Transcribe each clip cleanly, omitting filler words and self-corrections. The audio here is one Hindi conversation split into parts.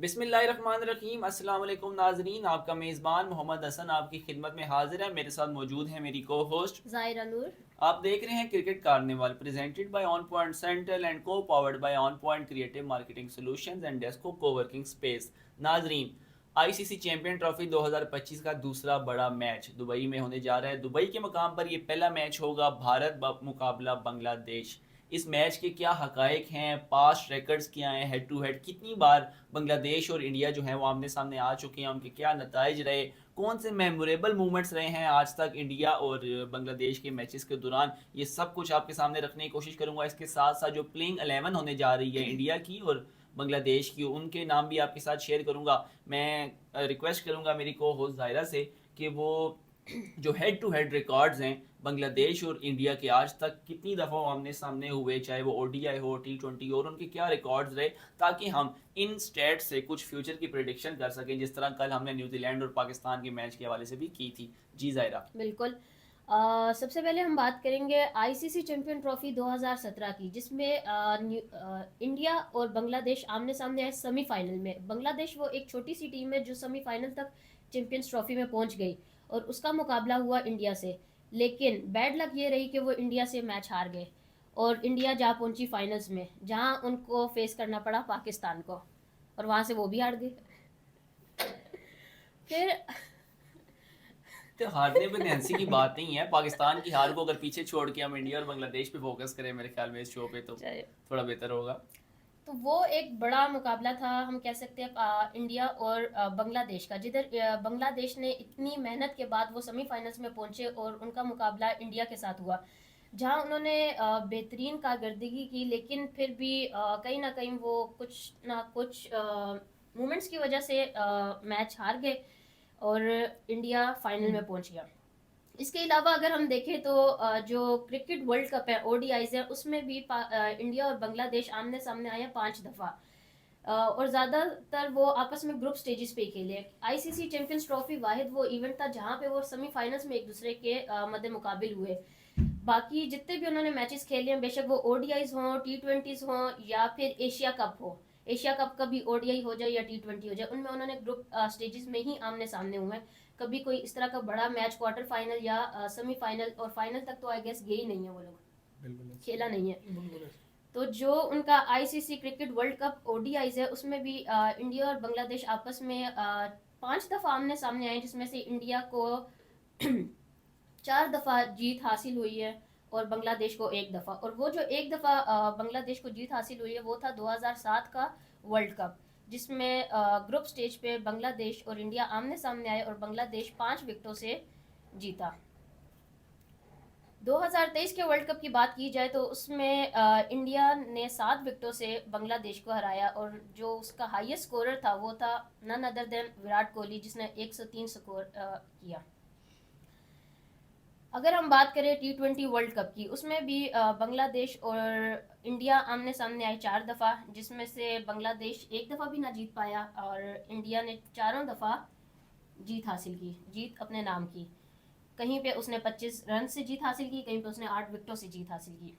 बिस्मिल्लाहिर्रहमानिर्रहीम अस्सलाम वालेकुम नाजरीन। आपका मेज़बान मोहम्मद हसन आपकी खिदमत में हाजिर है। मेरे साथ मौजूद है मेरी को होस्ट। ज़ायरा नूर। आप देख रहे हैं cricket carnival presented by on point central and co powered by on point creative marketing solutions and Desco coworking space. नाजरीन, आईसीसी चैंपियन ट्रॉफी 2025 का दूसरा बड़ा मैच दुबई में होने जा रहा है। दुबई के मकाम पर यह पहला मैच होगा भारत मुकाबला बांग्लादेश। इस मैच के क्या हकायक हैं, पास्ट रिकॉर्ड्स क्या हैं, हेड टू हेड कितनी बार बांग्लादेश और इंडिया जो है वो आमने सामने आ चुके हैं, उनके क्या नतज रहे, कौन से मेमोरेबल मोमेंट्स रहे हैं आज तक इंडिया और बांग्लादेश के मैचेस के दौरान, ये सब कुछ आपके सामने रखने की कोशिश करूंगा। इसके साथ साथ जो प्लेइंग 11 होने जा रही है इंडिया की और बांग्लादेश की, उनके नाम भी आपके साथ शेयर करूंगा। मैं रिक्वेस्ट करूंगा मेरी को होस्ट जायरा से कि वो जो हेड टू हेड रिकॉर्ड्स हैं बांग्लादेश और इंडिया के आज तक कितनी दफ़ा आमने सामने हुए, चाहे वो ओडीआई हो, टी20 हो, और उनके क्या रिकॉर्ड्स रहे, ताकि हम इन स्टेट से कुछ फ्यूचर की प्रिडिक्शन कर सकें, जिस तरह कल हमने न्यूजीलैंड और पाकिस्तान के मैच के हवाले से भी की थी। जी जायरा। बिल्कुल। सबसे पहले हम बात करेंगे आईसीसी चैंपियन ट्रॉफी 2017 की, जिसमें इंडिया और बांग्लादेश आमने सामने आए सेमीफाइनल में। बांग्लादेश वो एक छोटी सी टीम है जो सेमीफाइनल तक चैंपियंस ट्रॉफी में पहुंच गई और उसका मुकाबला हुआ इंडिया से। लेकिन बैड लक ये रही कि वो इंडिया से मैच हार गए और इंडिया जा पहुंची फाइनल्स में, जहां उनको फेस करना पड़ा पाकिस्तान को, और वहां से वो भी हार गए। फिर तो हारने पे हंसी की बात नहीं है। पाकिस्तान की हार को अगर पीछे छोड़ के हम इंडिया और बांग्लादेश पे फोकस करें मेरे ख्याल में इस शो पे, तो थोड़ा बेहतर होगा। तो वो एक बड़ा मुकाबला था, हम कह सकते हैं, इंडिया और बांग्लादेश का, जिधर बांग्लादेश ने इतनी मेहनत के बाद वो सेमीफाइनल्स में पहुंचे और उनका मुकाबला इंडिया के साथ हुआ, जहां उन्होंने बेहतरीन कारकर्दगी की। लेकिन फिर भी कहीं ना कहीं वो कुछ ना कुछ मोमेंट्स की वजह से मैच हार गए और इंडिया फाइनल में पहुंच गया। इसके अलावा अगर हम देखें तो जो क्रिकेट वर्ल्ड कप है, ओडीआईज है, उसमें भी इंडिया और बांग्लादेश आमने सामने आए हैं 5 दफा। और ज्यादातर वो आपस में ग्रुप स्टेजेस पे खेले। आईसीसी चैंपियंस ट्रॉफी वाहिद वो इवेंट था जहां पे वो सेमीफाइनल्स में एक दूसरे के मद्दे मुकाबिल हुए। बाकी जितने भी उन्होंने मैचेस खेले हैं, बेशक वो ओडीआईज हों, टी20 हों, या फिर एशिया कप हो, एशिया कप का भी ओडीआई हो जाए या टी20 हो जाए, उनमें उन्होंने ग्रुप स्टेजेस में ही आमने सामने हुए हैं। कभी कोई इस तरह का बड़ा मैच क्वार्टर फाइनल या सेमीफाइनल और फाइनल तक तो आई गेस गए ही नहीं है वो लोग, खेला नहीं है। तो जो उनका ICC cricket world cup ODIs है, उसमें भी इंडिया और बांग्लादेश आपस में 5 दफा आमने सामने आए, जिसमें से इंडिया को 4 दफा जीत हासिल हुई है और बांग्लादेश को 1 दफा। और वो जो 1 दफा बांग्लादेश को जीत हासिल हुई है वो था 2007 का वर्ल्ड कप, जिसमें ग्रुप स्टेज पे बांग्लादेश और इंडिया आमने सामने आए और बांग्लादेश 5 विकेटों से जीता। 2023 के वर्ल्ड कप की बात की जाए तो उसमें इंडिया ने 7 विकेटों से बांग्लादेश को हराया, और जो उसका हाईएस्ट स्कोरर था वो था none other than Virat Kohli, जिसने 103 स्कोर किया। अगर हम बात करें टी20 वर्ल्ड कप की, उसमें भी बांग्लादेश और इंडिया आमने सामने आए 4 दफा, जिसमें से बांग्लादेश 1 दफा भी ना जीत पाया और इंडिया ने चारों दफा जीत हासिल की, जीत अपने नाम की। कहीं पे उसने 25 रन से जीत हासिल की, कहीं पे उसने 8 विकेटों से जीत हासिल की।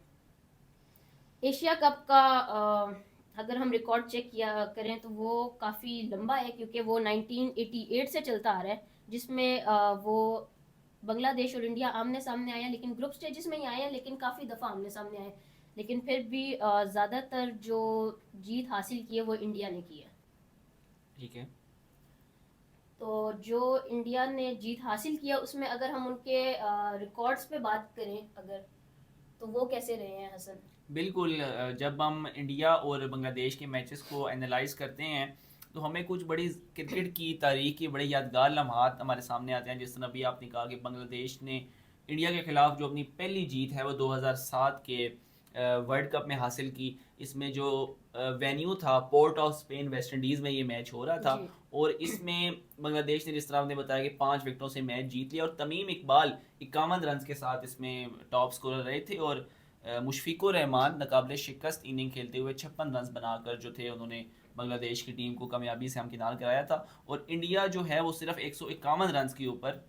एशिया कप का अगर हम रिकॉर्ड चेक किया करें तो वो काफ़ी लंबा है, क्योंकि वो 1988 से चलता आ रहा है, जिसमें वो बांग्लादेश और इंडिया आमने सामने आए हैं, लेकिन ग्रुप स्टेजेस में ही आए हैं, लेकिन काफ़ी दफ़ा आमने सामने आए। लेकिन फिर भी ज़्यादातर जो जीत हासिल की है वो इंडिया ने की है। ठीक है। तो जो इंडिया ने जीत हासिल किया उसमें अगर हम उनके रिकॉर्ड्स पे बात करें अगर, तो वो कैसे रहे हैं हसन? बिल्कुल। जब हम इंडिया और बांग्लादेश के मैचेस को एनालाइज करते हैं तो हमें कुछ बड़ी क्रिकेट की तारीख की बड़े यादगार लम्हात हमारे सामने आते हैं। जिस तरह अभी आपने कहा कि बांग्लादेश ने इंडिया के खिलाफ जो अपनी पहली जीत है वो 2007 के वर्ल्ड कप में हासिल की। इसमें जो वेन्यू था port of Spain West Indies में ये मैच हो रहा था, जी। और इसमें बांग्लादेश ने, जिस तरह आपने बताया, कि 5 विकेटों से मैच जीत लिया और तमीम इकबाल 51 रन के साथ इसमें टॉप स्कोरर रहे थे, और मुशफिकुर रहमान नाकाबिले शिकस्त इनिंग खेलते हुए 56 रन बनाकर जो थे उन्होंने बांग्लादेश की टीम को कामयाबी से हमकिनार कराया था। और इंडिया जो है वो सिर्फ 151 रन के ऊपर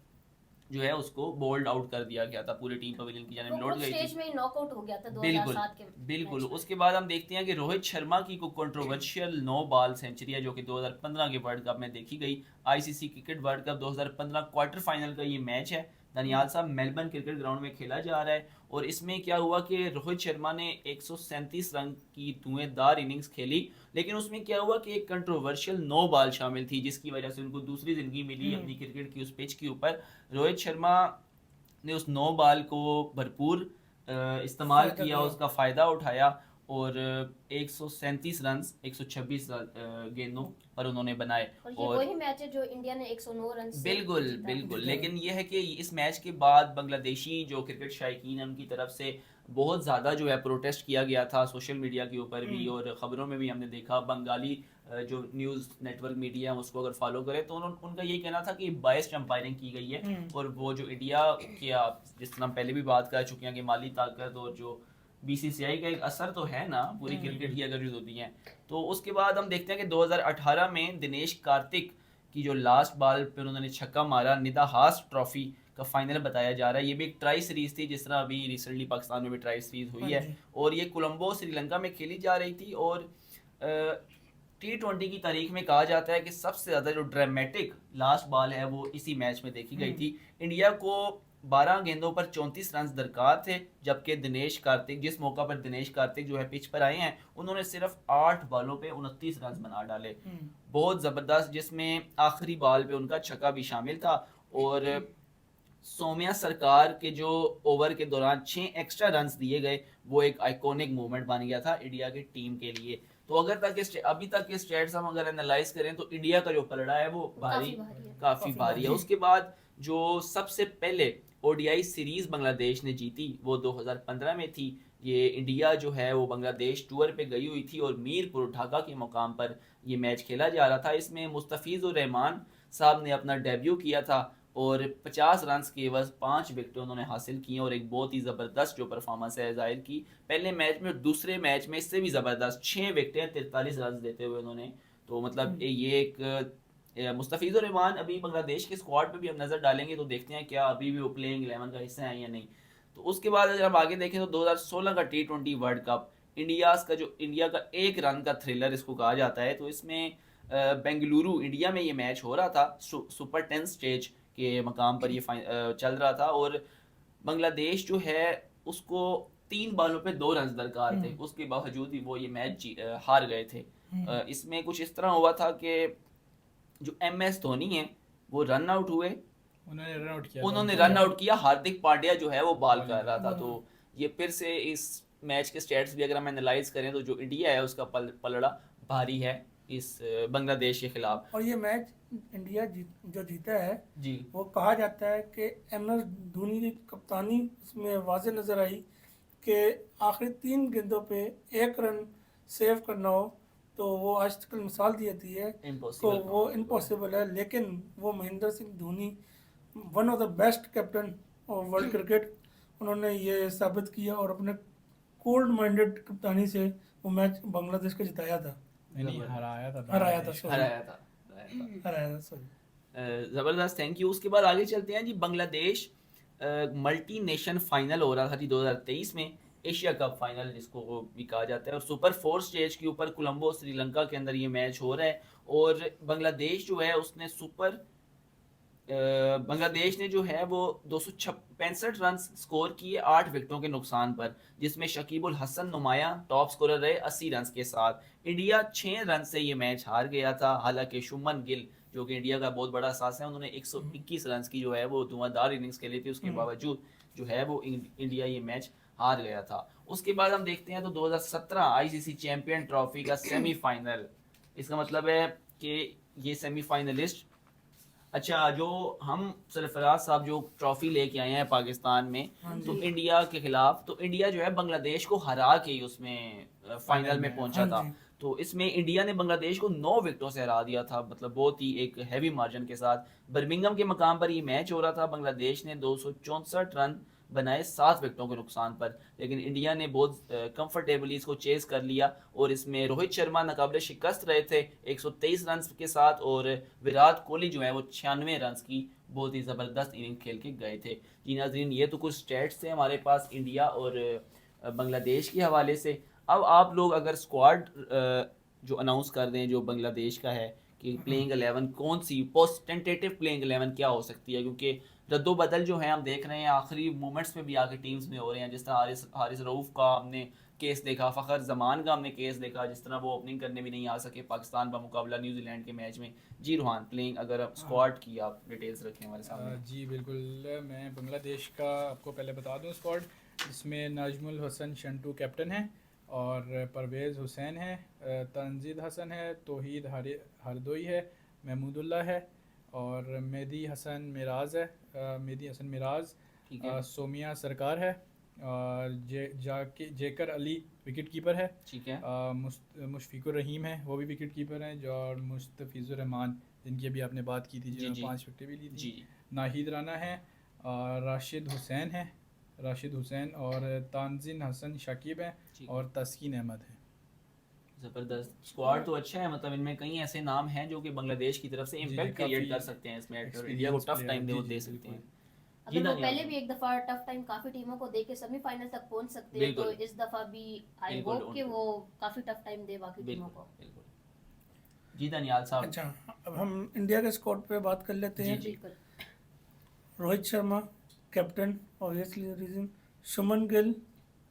जो है उसको बोल्ड आउट कर दिया गया था, पूरी टीम पवेलियन की जानिब वो लौट ग्रुप गई थी। स्टेज में ही नॉकआउट हो गया था बिल्कुल 2007 के बिल्कुल। मैच में। उसके बाद हम देखते हैं कि रोहित शर्मा की को कंट्रोवर्शियल 9 बॉल सेंचुरी है जो कि 2015 के वर्ल्ड कप में देखी गई। ICC cricket world cup 2015 quarter final का ये मैच है, दनियाल साहब, मेलबर्न क्रिकेट ग्राउंड में खेला जा रहा है। और इसमें क्या हुआ कि रोहित शर्मा ने 137 रन की धुएंधार इनिंग्स खेली, लेकिन उसमें क्या हुआ कि एक कंट्रोवर्शियल 9 बॉल शामिल थी जिसकी वजह से उनको दूसरी जिंदगी मिली अपनी क्रिकेट की उस पिच के ऊपर। रोहित शर्मा ने उस 9 बॉल को भरपूर इस्तेमाल फायदा किया, लिया। उसका फ़ायदा उठाया और 137 रन 126 गेंदों पर उन्होंने बनाए। और ये वही मैच है जो इंडिया ने 109 रन से बिल्कुल जीता। बिल्कुल। लेकिन यह है कि इस मैच के बाद बांग्लादेशी जो क्रिकेट शायकीन है उनकी तरफ से बहुत ज़्यादा जो है प्रोटेस्ट किया गया था सोशल मीडिया के ऊपर भी, और ख़बरों में भी हमने देखा। बंगाली जो न्यूज़ नेटवर्क मीडिया है उसको अगर फॉलो करें तो उनका यही कहना था कि बायस्ड अंपायरिंग की गई है। और वो जो इंडिया की, आप जिस तरह हम पहले भी बात कर चुके हैं कि माली ताकत और जो बीसीसीआई का एक असर तो है ना पूरी क्रिकेट की अगर जो होती है। तो उसके बाद हम देखते हैं कि 2018 में दिनेश कार्तिक की जो लास्ट बॉल पे उन्होंने छक्का मारा, निदा हास ट्रॉफी का फाइनल बताया जा रहा है। ये भी एक ट्राई सीरीज थी, जिस तरह अभी रिसेंटली पाकिस्तान में भी ट्राई सीरीज हुई है, और ये कोलंबो श्रीलंका में खेली जा रही थी। और T20 की तारीख में कहा जाता है कि सबसे ज़्यादा जो ड्रामेटिक लास्ट बॉल है वो इसी मैच में देखी गई थी। इंडिया को 12 गेंदों पर 34 रन दरकार थे, जबकि दिनेश कार्तिक, जिस मौका पर दिनेश कार्तिक जो है पिच पर आए हैं, उन्होंने सिर्फ 8 बॉलों पे 29 रन बना डाले। बहुत ज़बरदस्त, जिसमें आखिरी बॉल पे उनका छक्का भी शामिल था। और सौम्या सरकार के जो ओवर के दौरान 6 एक्स्ट्रा रन्स दिए गए, वो एक आइकॉनिक मूवमेंट बन गया था इंडिया की टीम के लिए। तो अगर अभी तक के स्टेट्स हम अगर एनालाइज करें तो इंडिया का जो पलड़ा है वो काफी भारी है। उसके बाद जो सबसे पहले ओडीआई सीरीज बांग्लादेश ने जीती वो 2015 में थी। ये इंडिया जो है वो बांग्लादेश टूर पे गई हुई थी और मीरपुर ढाका के मुकाम पर ये मैच खेला जा रहा था। इसमें मुस्तफिजुर रहमान साहब ने अपना डेब्यू किया था और 50 रन के एवज 5 विकेट उन्होंने हासिल किए और एक बहुत ही ज़बरदस्त जो परफॉर्मेंस है जाहिर की पहले मैच में। दूसरे मैच में इससे भी ज़बरदस्त 6 विकेटें 43 रन देते हुए उन्होंने, तो मतलब ये एक मुस्तफिजुर रहमान अभी बांग्लादेश के स्क्वाड पे भी हम नज़र डालेंगे तो देखते हैं क्या अभी भी वो प्लेइंग 11 का हिस्सा है या नहीं। तो उसके बाद अगर हम आगे देखें तो 2016 का T20 वर्ल्ड कप इंडिया का 1 रन का थ्रिलर इसको कहा जाता है। तो इसमें बेंगलुरु इंडिया में ये मैच हो रहा था, सुपर 10 स्टेज के मकाम पर ये चल रहा था और बांग्लादेश जो है उसको 3 बॉलों पे 2 रन दरकार थे, उसके बावजूद भी वो ये मैच हार गए थे। इसमें कुछ इस तरह हुआ था कि जो MS धोनी है वो रन आउट हुए, उन्होंने रन आउट किया, हार्दिक पांड्या जो है वो बॉल कर रहा था। तो ये फिर से इस मैच के स्टेट्स भी अगर हम एनालाइज करें तो जो इंडिया है उसका पलड़ा भारी है इस बांग्लादेश के खिलाफ। और ये मैच इंडिया जो जीता है जी, वो कहा जाता है कि MS धोनी की कप्तानी इसमें वाज़े नज़र आई कि आखिरी 3 गेंदों पे 1 रन सेव करना हो तो वो आज तक मिसाल दी जाती है तो वो इम्पॉसिबल है। लेकिन वो Mahendra Singh Dhoni one of the best captain of world cricket, उन्होंने ये साबित किया और अपने कोल्ड माइंडेड कप्तानी से वो मैच बांग्लादेश को जिताया था, हराया था सॉरी। जबरदस्त, थैंक यू। उसके बाद आगे चलते हैं जी। बांग्लादेश मल्टी नेशन फाइनल हो रहा था जी 2023 में, एशिया कप फाइनल जिसको भी कहा जाता है, और सुपर 4 स्टेज के ऊपर कोलंबो श्रीलंका के अंदर ये मैच हो रहा है। और बांग्लादेश जो है उसने बांग्लादेश ने जो है वो 265 रन स्कोर किए 8 विकेटों के नुकसान पर, जिसमें शकीबुल हसन नुमाया टॉप स्कोरर रहे 80 रन के साथ। इंडिया 6 रन से ये मैच हार गया था, हालांकि शुभमन गिल जो कि इंडिया का बहुत बड़ा सास है, उन्होंने 121 रन की जो है वो धुआंधार इनिंग्स खेली थी, उसके बावजूद जो है वो इंडिया ये मैच हार गया था। उसके बाद हम देखते हैं तो 2017 आईसीसी चैंपियन ट्रॉफी का सेमीफाइनल, इसका मतलब है कि ये सेमीफाइनलिस्ट, अच्छा जो हम सरफराज साहब जो ट्रॉफी लेके आए हैं पाकिस्तान में तो इंडिया के खिलाफ, तो इंडिया जो है बांग्लादेश को हरा के उसमें फाइनल में पहुंचा था। तो इसमें इंडिया ने बांग्लादेश को 9 विकेटों से हरा दिया था, मतलब बहुत ही एक हैवी मार्जिन के साथ। बर्मिंघम के मकाम पर ये मैच हो रहा था, बांग्लादेश ने 264 रन बनाए 7 विकेटों के नुकसान पर, लेकिन इंडिया ने बहुत कंफर्टेबली इसको चेस कर लिया और इसमें रोहित शर्मा नाकाबिले शिकस्त रहे थे 123 रन के साथ, और विराट कोहली जो है वो 96 रन की बहुत ही ज़बरदस्त इनिंग खेल के गए थे। जी नाज़रीन, ये तो कुछ स्टेट्स थे हमारे पास इंडिया और बांग्लादेश के हवाले से। अब आप लोग अगर स्क्वाड जो अनाउंस कर दें जो बांग्लादेश का है कि प्लेइंग 11 कौन सी पोस्ट टेंटेटिव प्लेइंग 11 क्या हो सकती है, क्योंकि रद्दोबदल जो है हम देख रहे हैं आखिरी मोमेंट्स में भी आके टीम्स में हो रहे हैं। जिस तरह हारिस रऊफ का हमने केस देखा, फ़खर जमान का हमने केस देखा, जिस तरह वो ओपनिंग करने भी नहीं आ सके पाकिस्तान का मुकाबला न्यूजीलैंड के मैच में। जी रूहान, प्लेइंग अगर आप स्क्वाड की आप डिटेल्स रखें हमारे सामने। जी बिल्कुल, मैं बांग्लादेश का आपको पहले बता दूं स्क्वाड, जिसमें नाजमुल हसन शंटू कैप्टन है और परवेज़ हुसैन है, तंजीद हसन है, तौहीद हरदोई है, महमूदुल्लाह है और मेहदी हसन मिराज, ठीक है, सोमिया सरकार है और जेकर अली विकेट कीपर है, ठीक है, मुशफिकुर रहीम है, वो भी विकेट कीपर हैं, जो और मुस्तफिजुर रहमान जिनकी अभी आपने बात की थी, जी, जिन्होंने जी। 5 विकेटें भी ली थी। जी, नाहिद राना है और राशिद हुसैन और तानजीन हसन शाकिब हैं ठीक। और तस्कीन अहमद है। ज़बरदस्त स्क्वाड तो अच्छा है, मतलब इनमें कई ऐसे नाम हैं जो कि बांग्लादेश की तरफ से जी, इम्पैक्ट काफ़ी क्रिएट कर सकते हैं इस मैच और इंडिया को एक्सपीरियंस टफ टाइम प्लेयर, वो जी, दे जी, सकते हैं। बिल्कुल। जी अगर वो दानियाल पहले भाई। भी एक दफा टफ टाइम काफी टीमों को दे के सेमीफाइनल तक पहुंच सकते हैं, तो बिल्कुल। इस दफा भी आई बिल्कुल, होप कि वो काफी टफ टाइम दे बाकी टीमों बिल्कुल, को। बिल्कुल। जी दानियाल साहब। अच्छा, अब हम इंडिया के स्क्वाड पे बात कर लेते हैं। जी, बिल्कुल। Rohit Sharma captain, obviously reason, Shubman Gill,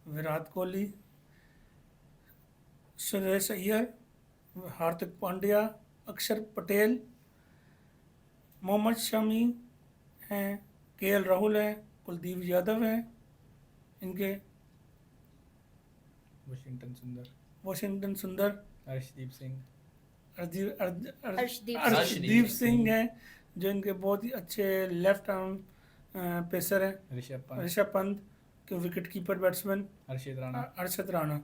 Virat Kohli, Suresh Iyer, Hardik Pandya, Axar Patel, Mohammed Shami हैं, केएल राहुल हैं, कुलदीप यादव हैं, इनके वाशिंगटन सुंदर, अर्शदीप सिंह, अर्शदीप सिंह हैं, जो इनके बहुत ही अच्छे लेफ्ट आर्म पेसर हैं, ऋषभ पंत के wicket keeper batsman, Arshad Rana,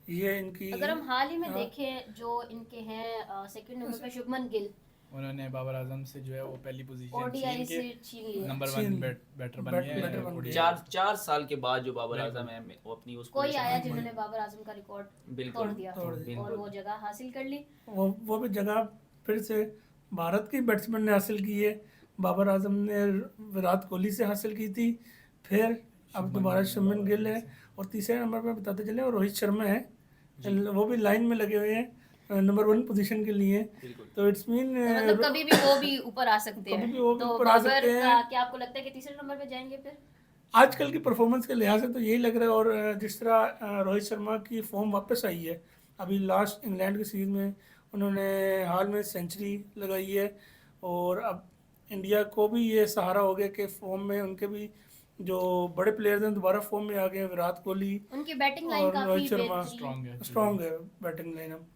ये इनकी। अगर हम हाल ही में हाँ। देखें जो इनके हैं सेकंड नंबर पे शुभमन गिल, उन्होंने बाबर आजम से जो है वो पहली पोजीशन ओडीआई से छीन लिया। नंबर छीन 1 बैटर बन गए बैटर हैं बन गए। ODI। चार साल के बाद जो बाबर बिल्कुल। आजम है वो अपनी उस कोई position आया में- जिन्होंने बाबर आजम का रिकॉर्ड बिल्कुल, तोड़ दिया तोड़ दिया। और वो जगह हासिल कर ली। वो भी जगह फिर से भारत के बैट्समैन ने हासिल की है। बाबर आजम ने विराट कोहली से हासिल की थी, फिर अब दोबारा शुभमन गिल है और तीसरे नंबर पर बताते चले और रोहित शर्मा है, वो भी लाइन में लगे हुए हैं नंबर 1 पोजीशन के लिए। बिल्कुल। तो इट्स मीन तो मतलब कभी भी वो भी ऊपर आ सकते कभी हैं। भी वो भी तो ऊपर आ बाबर सकते हैं। का क्या आपको लगता है कि तीसरे नंबर पे जाएंगे फिर? आजकल की परफॉर्मेंस के लिहाज से तो यही लग रहा है, और जिस तरह रोहित शर्मा की फॉर्म वापस आई है, अभी लास्ट इंग्लैंड की सीरीज में उन्होंने हाल में सेंचुरी लगाई है, और अब इंडिया को भी ये सहारा हो गया कि फॉर्म में उनके भी जो बड़े प्लेयर्स हैं दोबारा फॉर्म में आ गए हैं, विराट कोहली उनकी बैटिंग लाइन और काफी रोहित शर्मा बेहतरीन। स्ट्रॉन्ग है बैटिंग लाइनअप।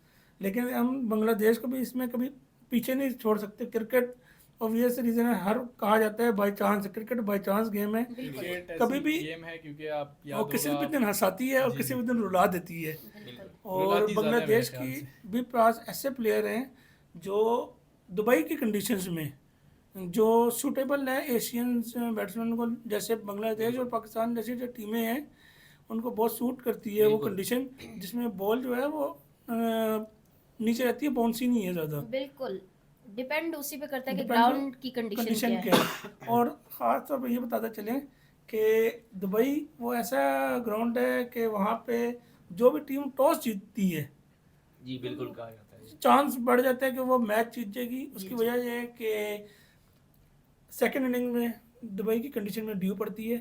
लेकिन हम बांग्लादेश को भी इसमें कभी पीछे नहीं छोड़ सकते। क्रिकेट ऑब्वियस रीजन है, हर कहा जाता है by chance, cricket by chance game है, क्रिकेट कभी भी गेम है क्योंकि आप वो याद किसी होगा भी दिन हंसाती है और जी, किसी जी। भी दिन रुला देती है। बिल्कुल। और रुलाती ज़्यादा है बांग्लादेश मेरे की ख्याल भी पास ऐसे प्लेयर हैं जो दुबई की कंडीशंस में जो सूटेबल है एशियन बैट्समैन को, जैसे बांग्लादेश और पाकिस्तान जैसी जो टीमें हैं उनको बहुत सूट करती है वो बिल्कुल। कंडीशन जिसमें बॉल जो है वो नीचे रहती है, बाउंसी नहीं है ज़्यादा। बिल्कुल डिपेंड उसी पे करता है कि Depend ग्राउंड की कंडीशन कंडीशन क्या है। क्या है। और ख़ास तौर पर ये बताते चलें कि दुबई वो ऐसा ग्राउंड है कि वहाँ पे जो भी टीम टॉस जीतती है जी बिल्कुल कहा जाता है। चांस बढ़ जाता है कि वो मैच जीत जाएगी। उसकी वजह ये है कि सेकेंड इनिंग में दुबई की कंडीशन में ड्यू पड़ती है,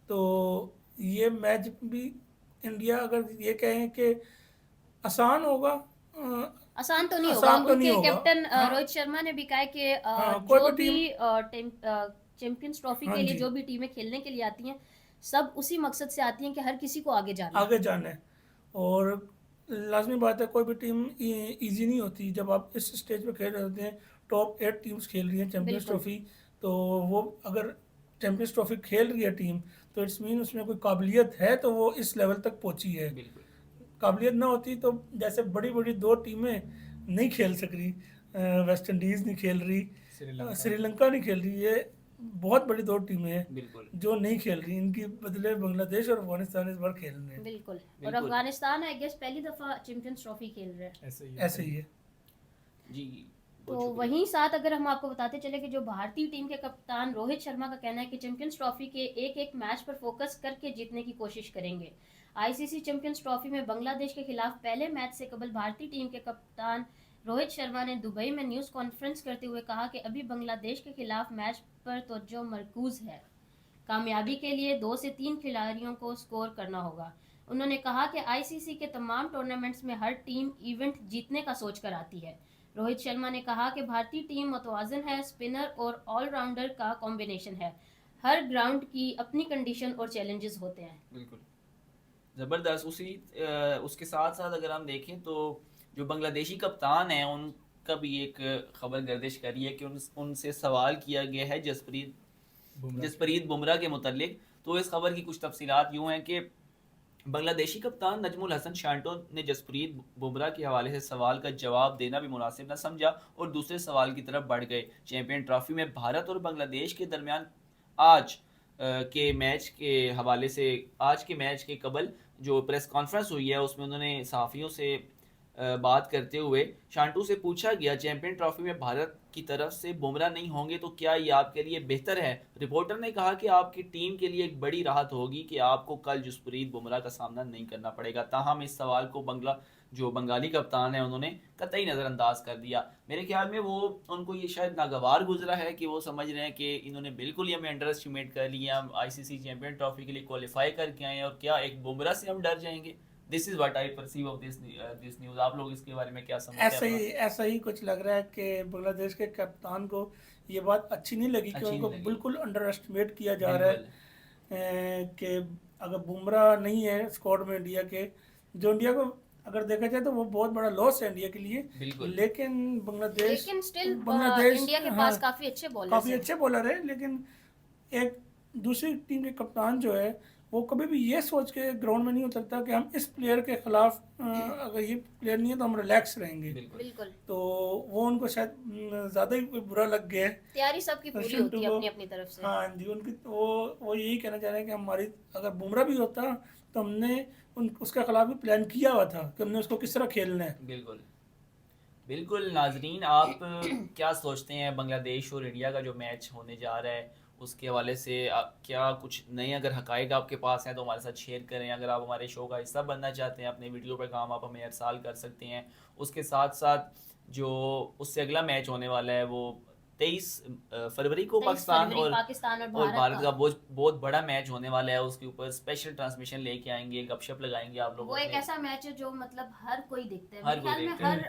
तो ये मैच भी इंडिया अगर ये कहें कि आसान होगा, आसान तो नहीं आसान होगा। तो नहीं उनके होगा। कैप्टन हाँ। रोहित शर्मा ने भी कहा है कि कोई जो भी भी चैंपियंस ट्रॉफी हाँ के लिए जी। जो भी टीमें खेलने के लिए आती हैं सब उसी मकसद से आती हैं कि हर किसी को आगे जाना है। आगे जाना है। और लाजमी बात है कोई भी टीम इजी नहीं होती। जब आप इस स्टेज पे खेल रहे होते हैं, टॉप 8 टीम्स खेल रही हैं चैंपियंस बिल्कुल। ट्रॉफी, तो वो अगर चैंपियंस ट्रॉफी खेल रही है टीम तो इट्स मीन उसमें कोई काबिलियत है, तो वो इस लेवल तक पहुंची है। बिल्कुल। काबिलियत ना होती तो जैसे बड़ी बड़ी 2 टीमें नहीं खेल सक रही, वेस्ट इंडीज़ नहीं खेल रही, श्रीलंका नहीं खेल रही, ये बहुत बड़ी दो टीमें हैं बिल्कुल जो नहीं खेल रही, इनकी बदले बांग्लादेश और अफगानिस्तान इस बार खेल रहे हैं। बिल्कुल। और बिल्कुल। अफगानिस्तान आई गेस पहली दफा चैंपियंस ट्रॉफी खेल रहे हैं। ऐसे ही है। जी। तो बहुत शुक्रिया। वहीं साथ अगर हम आपको बताते चले कि जो भारतीय टीम के कप्तान रोहित शर्मा का कहना है कि चैंपियंस ट्रॉफी के एक एक मैच पर फोकस करके जीतने की कोशिश करेंगे। आईसीसी चैंपियंस ट्रॉफी में बांग्लादेश के खिलाफ पहले मैच से कबल भारतीय टीम के कप्तान रोहित शर्मा ने दुबई में न्यूज़ कॉन्फ्रेंस करते हुए कहा कि अभी बांग्लादेश के खिलाफ मैच पर तवज्जो मरकूज है। कामयाबी के लिए 2 से 3 खिलाड़ियों को स्कोर करना होगा। उन्होंने कहा कि आईसीसी के तमाम टूर्नामेंट्स में हर टीम इवेंट जीतने का सोचकर आती है। रोहित शर्मा ने कहा कि भारतीय टीम मुतवाज़न है, स्पिनर और ऑलराउंडर का कॉम्बिनेशन है। हर ग्राउंड की अपनी कंडीशन और चैलेंजेस होते हैं। बिल्कुल ज़बरदस्त। उसके साथ साथ अगर हम देखें तो जो बांग्लादेशी कप्तान हैं उनका भी एक खबर गर्दिश करी है कि उनसे सवाल किया गया है जसप्रीत बुमराह के मुतल्लिक। तो इस खबर की कुछ तफसीलात यूँ हैं कि बांग्लादेशी कप्तान नजमुल हसन शांटो ने जसप्रीत बुमराह के हवाले से सवाल का जवाब देना भी मुनासिब न समझा और दूसरे सवाल की तरफ बढ़ गए। चैंपियन ट्रॉफी में भारत और बांग्लादेश के दरमियान आज के मैच के हवाले से आज के मैच के कबल जो प्रेस कॉन्फ्रेंस हुई है उसमें उन्होंने सहाफ़ियों से बात करते हुए शांटू से पूछा गया, चैंपियन ट्रॉफी में भारत की तरफ से बुमराह नहीं होंगे तो क्या ये आपके लिए बेहतर है? रिपोर्टर ने कहा कि आपकी टीम के लिए एक बड़ी राहत होगी कि आपको कल जसप्रीत बुमराह का सामना नहीं करना पड़ेगा। ताहम इस सवाल को बंगाली कप्तान है उन्होंने कतई नज़रअंदाज कर दिया। मेरे ख्याल में वो उनको ये शायद नागवार गुजरा है कि वो समझ रहे हैं कि इन्होंने बिल्कुल ही हमें अंडर एस्टिमेट कर लिया, हम आईसीसी चैंपियन ट्रॉफी के लिए क्वालिफाई करके आए हैं और क्या एक बुमराह से हम डर जाएंगे? This is what I perceive of this news. आप लोग इसके बारे में क्या समझते हैं? ऐसा ही कुछ लग रहा है कि बांग्लादेश के कप्तान को ये बात अच्छी नहीं लगी कि उनको बिल्कुल अंडर एस्टिमेट किया जा रहा है कि अगर बुमराह नहीं है स्क्वाड में इंडिया के, जो इंडिया को अगर देखा जाए तो वो बहुत बड़ा लॉस है इंडिया के लिए। लेकिन स्टिल इंडिया के पास काफी अच्छे बॉलर है, लेकिन एक दूसरी टीम के कप्तान जो है वो कभी भी ये सोच के ग्राउंड में नहीं उतरता कि हम इस प्लेयर के खिलाफ अगर ये प्लेयर नहीं है तो हम रिलैक्स रहेंगे। बिल्कुल। तो वो उनको शायद ज़्यादा ही बुरा लग गया है। तैयारी सबकी पूरी होती है अपनी तरफ से। हाँ जी, उनकी वो यही कहना चाह रहे हैं कि हमारी अगर बुमराह भी होता तो हमने उसके खिलाफ भी प्लान किया हुआ था कि हमने उसको किस तरह खेलना है। बिल्कुल नाजरीन, आप क्या सोचते हैं बांग्लादेश और इंडिया का जो मैच होने जा रहा है उसके हवाले से क्या कुछ नए अगर हकायक आपके पास हैं तो हमारे साथ शेयर करें। अगर आप हमारे शो का हिस्सा बनना चाहते हैं, अपने वीडियो पर काम आप हमें अरसाल कर सकते हैं। उसके साथ साथ जो उससे अगला मैच होने वाला है वो 23 फरवरी को पाकिस्तान और भारत का बहुत बड़ा मैच होने वाला है। उसके ऊपर स्पेशल ट्रांसमिशन लेके आएंगे, गपशप लगाएंगे आप लोगों। वो एक ऐसा मैच है जो मतलब हर कोई देखता है,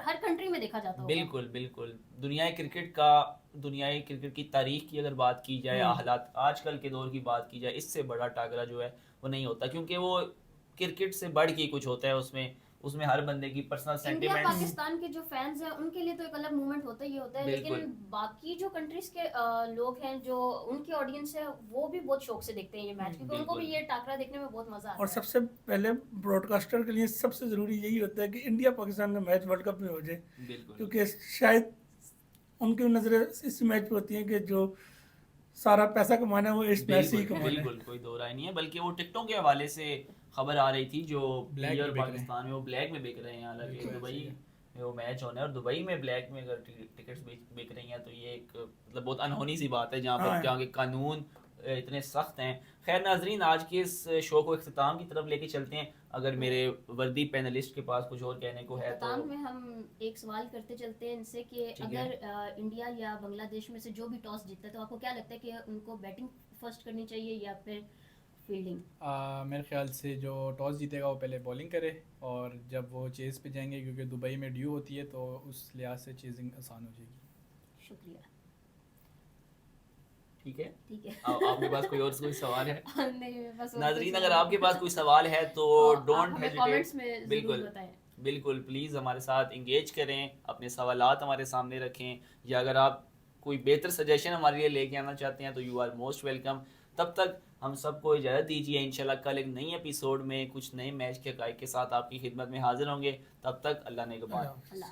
हर कंट्री में देखा जाता है। बिल्कुल। दुनियाई क्रिकेट की तारीख की अगर बात की जाए, हालात आजकल के दौर की बात की जाए, इससे बड़ा टाकरा जो है वो नहीं होता, क्योंकि वो क्रिकेट से बढ़ के कुछ होता है। उसमें हर बंदे की पर्सनल सेंटिमेंट। इंडिया पाकिस्तान के जो फैंस हैं उनके लिए तो एक अलग मूवमेंट होता ही होता है, लेकिन बाकी जो कंट्रीज के लोग हैं जो उनकी ऑडियंस है वो भी बहुत शौक से देखते हैं ये मैच, क्योंकि उनको भी ये टाकरा देखने में बहुत मजा आता है। और सबसे पहले ब्रॉडकास्टर के लिए सबसे जरूरी यही होता है कि इंडिया पाकिस्तान का मैच वर्ल्ड कप में हो जाए, क्योंकि शायद उनकी नजरें इस मैच पे होती हैं कि जो सारा पैसा कमाना है वो इस मैच से ही कमाना है। बिल्कुल, कोई दो राय नहीं है। बल्कि वो टिकटों के हवाले से खबर आ रही थी जो ब्लैक पाकिस्तान में वो ब्लैक में बिक रहे हैं। हालांकि दुबई में वो मैच होना है और दुबई में ब्लैक में अगर टिकट्स बिक रही हैं तो ये एक मतलब बहुत अनहोनी सी बात है जहाँ के कानून इतने सख्त हैं। खैर नाजरीन, आज के इस शो को इख्तिताम की तरफ लेके चलते हैं। अगर मेरे वर्दी पैनलिस्ट के पास कुछ और कहने को है तो में हम एक सवाल करते चलते हैं इनसे कि अगर इंडिया या बांग्लादेश में से जो भी टॉस जीतता है तो आपको क्या लगता है कि उनको बैटिंग फर्स्ट करनी चाहिए या फिर फील्डिंग? मेरे ख्याल से जो टॉस जीतेगा वो पहले बॉलिंग करे और जब वो चेज़ पे जाएंगे, क्योंकि दुबई में ड्यू होती है तो उस लिहाज से चेजिंग आसान हो जाएगी। शुक्रिया। ठीक है। आपके पास कोई सवाल है? नहीं, बस नाजरीन, अगर आपके पास कोई सवाल है तो डोंट हेजिटेट, बिल्कुल प्लीज़ हमारे साथ इंगेज करें, अपने सवालात हमारे सामने रखें, या अगर आप कोई बेहतर सजेशन हमारे लिए लेके आना चाहते हैं तो यू आर मोस्ट वेलकम। तब तक हम सबको इजाज़त दीजिए। इंशाल्लाह कल एक नई एपिसोड में कुछ नए मैच के हक़ाइक़ के साथ आपकी खिदमत में हाजिर होंगे। तब तक अल्लाह ने के बाद।